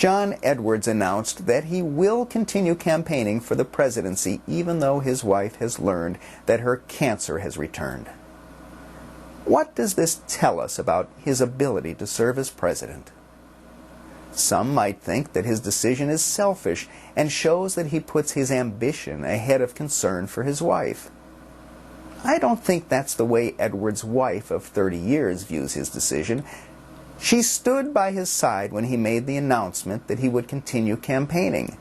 John Edwards announced that he will continue campaigning for the presidency even though his wife has learned that her cancer has returned. What does this tell us about his ability to serve as president? Some might think that his decision is selfish and shows that he puts his ambition ahead of concern for his wife. I don't think that's the way Edwards' wife of 30 years views his decision. She stood by his side when he made the announcement that he would continue campaigning.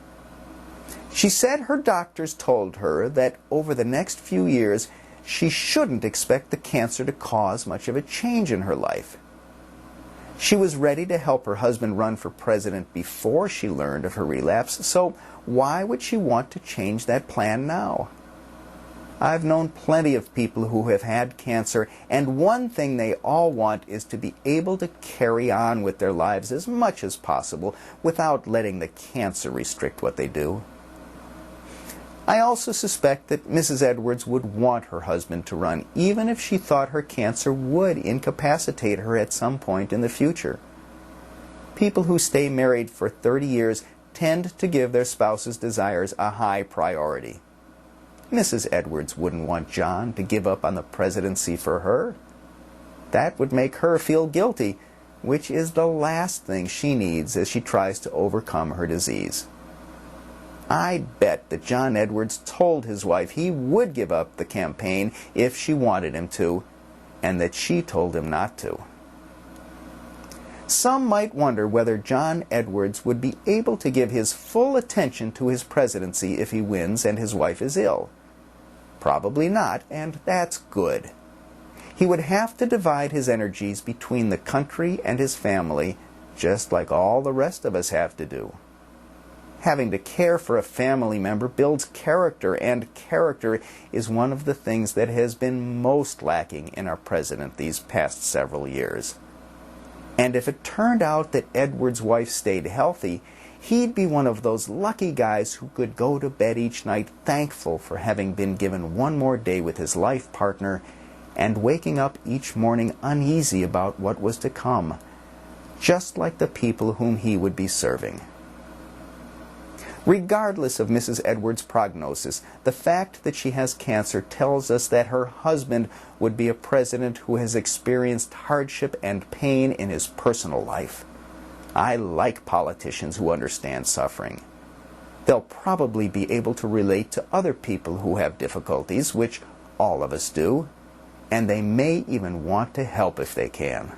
She said her doctors told her that over the next few years she shouldn't expect the cancer to cause much of a change in her life. She was ready to help her husband run for president before she learned of her relapse, so why would she want to change that plan now? I've known plenty of people who have had cancer, and one thing they all want is to be able to carry on with their lives as much as possible without letting the cancer restrict what they do. I also suspect that Mrs. Edwards would want her husband to run, even if she thought her cancer would incapacitate her at some point in the future. People who stay married for 30 years tend to give their spouse's desires a high priority. Mrs. Edwards wouldn't want John to give up on the presidency for her. That would make her feel guilty, which is the last thing she needs as she tries to overcome her disease. I bet that John Edwards told his wife he would give up the campaign if she wanted him to, and that she told him not to. Some might wonder whether John Edwards would be able to give his full attention to his presidency if he wins and his wife is ill. Probably not, and that's good. He would have to divide his energies between the country and his family, just like all the rest of us have to do. Having to care for a family member builds character, and character is one of the things that has been most lacking in our president these past several years. And if it turned out that Edwards' wife stayed healthy, he'd be one of those lucky guys who could go to bed each night thankful for having been given one more day with his life partner and waking up each morning uneasy about what was to come, just like the people whom he would be serving. Regardless of Mrs. Edwards' prognosis, the fact that she has cancer tells us that her husband would be a president who has experienced hardship and pain in his personal life. I like politicians who understand suffering. They'll probably be able to relate to other people who have difficulties, which all of us do, and they may even want to help if they can.